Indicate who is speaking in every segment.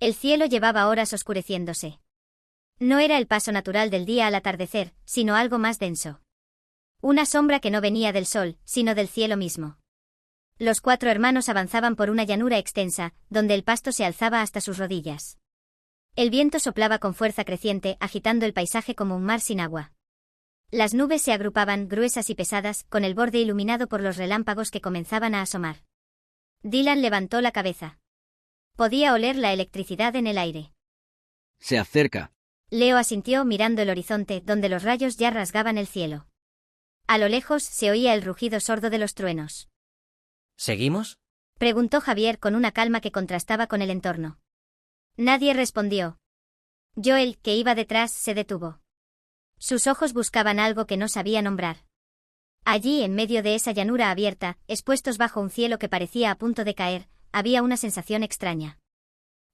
Speaker 1: El cielo llevaba horas oscureciéndose. No era el paso natural del día al atardecer, sino algo más denso. Una sombra que no venía del sol, sino del cielo mismo. Los 4 hermanos avanzaban por una llanura extensa, donde el pasto se alzaba hasta sus rodillas. El viento soplaba con fuerza creciente, agitando el paisaje como un mar sin agua. Las nubes se agrupaban, gruesas y pesadas, con el borde iluminado por los relámpagos que comenzaban a asomar. Dylan levantó la cabeza. Podía oler la electricidad en el aire.
Speaker 2: Se acerca.
Speaker 1: Leo asintió mirando el horizonte, donde los rayos ya rasgaban el cielo. A lo lejos se oía el rugido sordo de los truenos.
Speaker 3: ¿Seguimos?
Speaker 1: Preguntó Javier con una calma que contrastaba con el entorno. Nadie respondió. Joel, que iba detrás, se detuvo. Sus ojos buscaban algo que no sabía nombrar. Allí, en medio de esa llanura abierta, expuestos bajo un cielo que parecía a punto de caer, había una sensación extraña.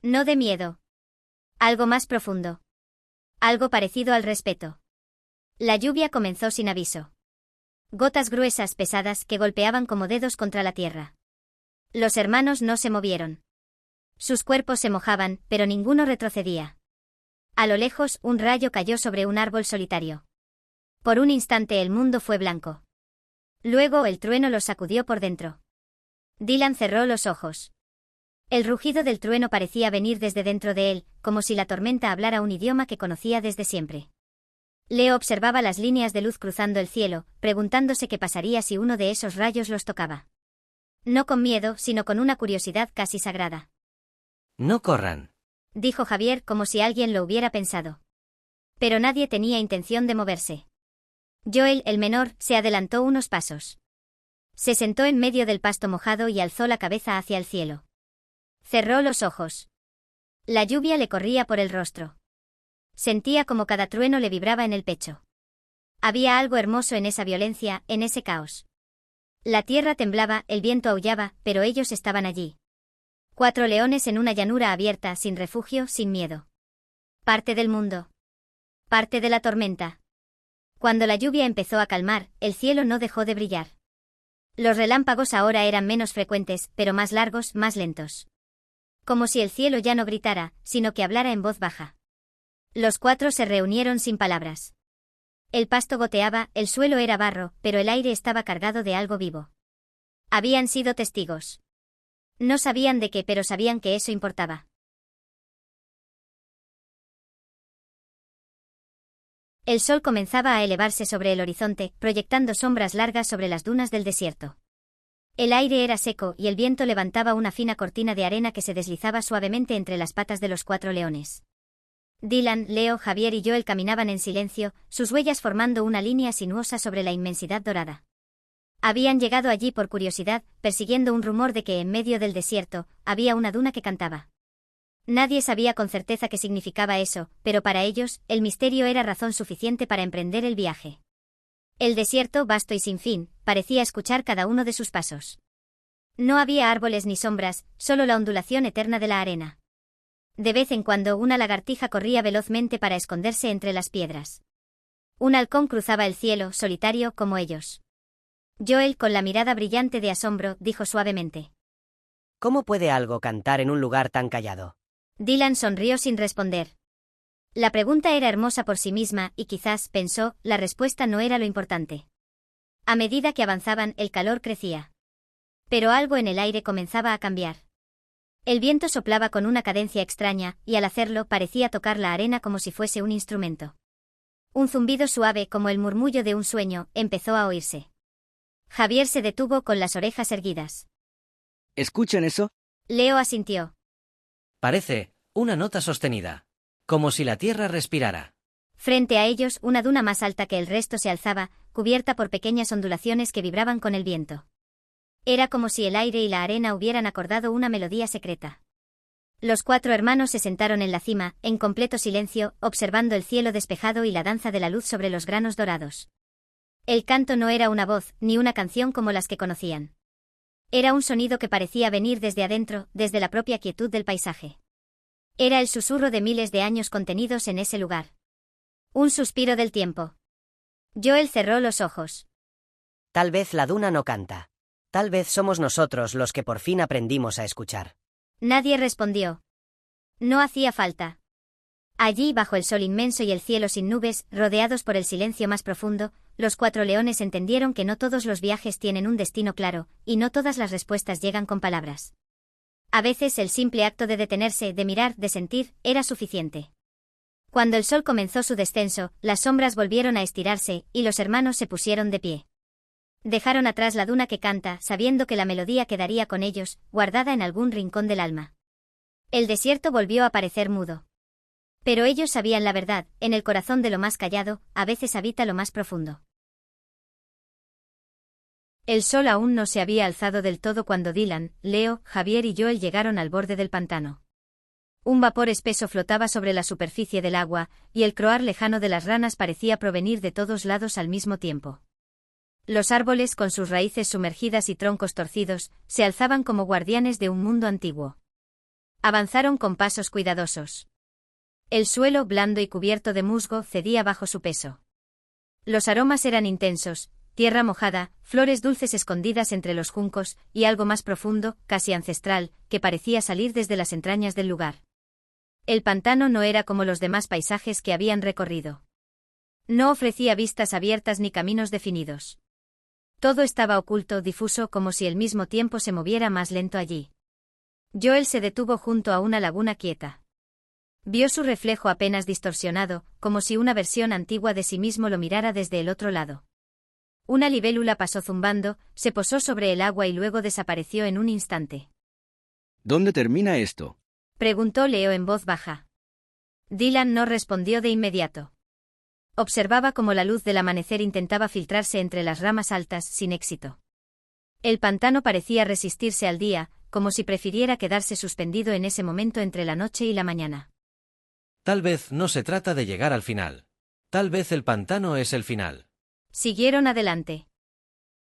Speaker 1: No de miedo. Algo más profundo. Algo parecido al respeto. La lluvia comenzó sin aviso. Gotas gruesas, pesadas, que golpeaban como dedos contra la tierra. Los hermanos no se movieron. Sus cuerpos se mojaban, pero ninguno retrocedía. A lo lejos, un rayo cayó sobre un árbol solitario. Por un instante el mundo fue blanco. Luego el trueno los sacudió por dentro. Dylan cerró los ojos. El rugido del trueno parecía venir desde dentro de él, como si la tormenta hablara un idioma que conocía desde siempre. Leo observaba las líneas de luz cruzando el cielo, preguntándose qué pasaría si uno de esos rayos los tocaba. No con miedo, sino con una curiosidad casi sagrada.
Speaker 3: No corran,
Speaker 1: dijo Javier como si alguien lo hubiera pensado. Pero nadie tenía intención de moverse. Joel, el menor, se adelantó unos pasos. Se sentó en medio del pasto mojado y alzó la cabeza hacia el cielo. Cerró los ojos. La lluvia le corría por el rostro. Sentía como cada trueno le vibraba en el pecho. Había algo hermoso en esa violencia, en ese caos. La tierra temblaba, el viento aullaba, pero ellos estaban allí. 4 leones en una llanura abierta, sin refugio, sin miedo. Parte del mundo. Parte de la tormenta. Cuando la lluvia empezó a calmar, el cielo no dejó de brillar. Los relámpagos ahora eran menos frecuentes, pero más largos, más lentos. Como si el cielo ya no gritara, sino que hablara en voz baja. Los 4 se reunieron sin palabras. El pasto goteaba, el suelo era barro, pero el aire estaba cargado de algo vivo. Habían sido testigos. No sabían de qué, pero sabían que eso importaba. El sol comenzaba a elevarse sobre el horizonte, proyectando sombras largas sobre las dunas del desierto. El aire era seco y el viento levantaba una fina cortina de arena que se deslizaba suavemente entre las patas de los 4 leones. Dylan, Leo, Javier y Joel caminaban en silencio, sus huellas formando una línea sinuosa sobre la inmensidad dorada. Habían llegado allí por curiosidad, persiguiendo un rumor de que en medio del desierto había una duna que cantaba. Nadie sabía con certeza qué significaba eso, pero para ellos, el misterio era razón suficiente para emprender el viaje. El desierto, vasto y sin fin, parecía escuchar cada uno de sus pasos. No había árboles ni sombras, solo la ondulación eterna de la arena. De vez en cuando una lagartija corría velozmente para esconderse entre las piedras. Un halcón cruzaba el cielo, solitario como ellos. Joel, con la mirada brillante de asombro, dijo suavemente:
Speaker 4: ¿Cómo puede algo cantar en un lugar tan callado?
Speaker 1: Dylan sonrió sin responder. La pregunta era hermosa por sí misma y quizás, pensó, la respuesta no era lo importante. A medida que avanzaban, el calor crecía. Pero algo en el aire comenzaba a cambiar. El viento soplaba con una cadencia extraña, y al hacerlo parecía tocar la arena como si fuese un instrumento. Un zumbido suave como el murmullo de un sueño empezó a oírse. Javier se detuvo con las orejas erguidas.
Speaker 2: ¿Escuchan eso?
Speaker 1: Leo asintió.
Speaker 3: Parece una nota sostenida. Como si la tierra respirara.
Speaker 1: Frente a ellos, una duna más alta que el resto se alzaba, cubierta por pequeñas ondulaciones que vibraban con el viento. Era como si el aire y la arena hubieran acordado una melodía secreta. Los 4 hermanos se sentaron en la cima, en completo silencio, observando el cielo despejado y la danza de la luz sobre los granos dorados. El canto no era una voz, ni una canción como las que conocían. Era un sonido que parecía venir desde adentro, desde la propia quietud del paisaje. Era el susurro de miles de años contenidos en ese lugar. Un suspiro del tiempo. Joel cerró los ojos.
Speaker 4: Tal vez la duna no canta. Tal vez somos nosotros los que por fin aprendimos a escuchar.
Speaker 1: Nadie respondió. No hacía falta. Allí, bajo el sol inmenso y el cielo sin nubes, rodeados por el silencio más profundo, los 4 leones entendieron que no todos los viajes tienen un destino claro, y no todas las respuestas llegan con palabras. A veces el simple acto de detenerse, de mirar, de sentir, era suficiente. Cuando el sol comenzó su descenso, las sombras volvieron a estirarse, y los hermanos se pusieron de pie. Dejaron atrás la duna que canta, sabiendo que la melodía quedaría con ellos, guardada en algún rincón del alma. El desierto volvió a parecer mudo. Pero ellos sabían la verdad, en el corazón de lo más callado, a veces habita lo más profundo. El sol aún no se había alzado del todo cuando Dylan, Leo, Javier y Joel llegaron al borde del pantano. Un vapor espeso flotaba sobre la superficie del agua, y el croar lejano de las ranas parecía provenir de todos lados al mismo tiempo. Los árboles, con sus raíces sumergidas y troncos torcidos, se alzaban como guardianes de un mundo antiguo. Avanzaron con pasos cuidadosos. El suelo, blando y cubierto de musgo, cedía bajo su peso. Los aromas eran intensos: tierra mojada, flores dulces escondidas entre los juncos, y algo más profundo, casi ancestral, que parecía salir desde las entrañas del lugar. El pantano no era como los demás paisajes que habían recorrido. No ofrecía vistas abiertas ni caminos definidos. Todo estaba oculto, difuso, como si el mismo tiempo se moviera más lento allí. Joel se detuvo junto a una laguna quieta. Vio su reflejo apenas distorsionado, como si una versión antigua de sí mismo lo mirara desde el otro lado. Una libélula pasó zumbando, se posó sobre el agua y luego desapareció en un instante.
Speaker 2: ¿Dónde termina esto?
Speaker 1: Preguntó Leo en voz baja. Dylan no respondió de inmediato. Observaba cómo la luz del amanecer intentaba filtrarse entre las ramas altas, sin éxito. El pantano parecía resistirse al día, como si prefiriera quedarse suspendido en ese momento entre la noche y la mañana.
Speaker 3: Tal vez no se trata de llegar al final. Tal vez el pantano es el final.
Speaker 1: Siguieron adelante.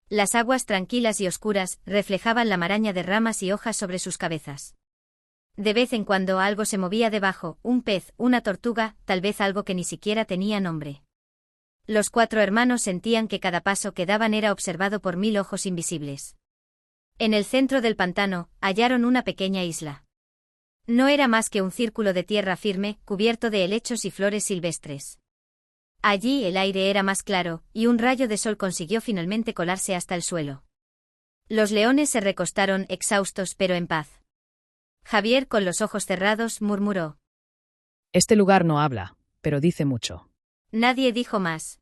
Speaker 1: Las aguas tranquilas y oscuras reflejaban la maraña de ramas y hojas sobre sus cabezas. De vez en cuando algo se movía debajo, un pez, una tortuga, tal vez algo que ni siquiera tenía nombre. Los 4 hermanos sentían que cada paso que daban era observado por 1000 ojos invisibles. En el centro del pantano, hallaron una pequeña isla. No era más que un círculo de tierra firme, cubierto de helechos y flores silvestres. Allí el aire era más claro, y un rayo de sol consiguió finalmente colarse hasta el suelo. Los leones se recostaron, exhaustos pero en paz. Javier, con los ojos cerrados, murmuró:
Speaker 5: Este lugar no habla, pero dice mucho.
Speaker 1: Nadie dijo más.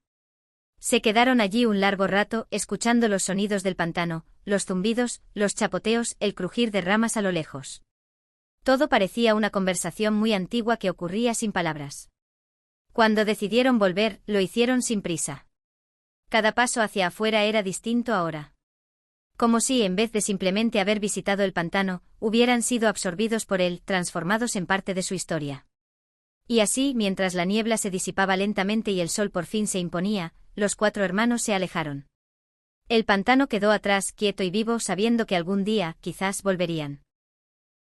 Speaker 1: Se quedaron allí un largo rato, escuchando los sonidos del pantano, los zumbidos, los chapoteos, el crujir de ramas a lo lejos. Todo parecía una conversación muy antigua que ocurría sin palabras. Cuando decidieron volver, lo hicieron sin prisa. Cada paso hacia afuera era distinto ahora. Como si, en vez de simplemente haber visitado el pantano, hubieran sido absorbidos por él, transformados en parte de su historia. Y así, mientras la niebla se disipaba lentamente y el sol por fin se imponía, los 4 hermanos se alejaron. El pantano quedó atrás, quieto y vivo, sabiendo que algún día, quizás, volverían.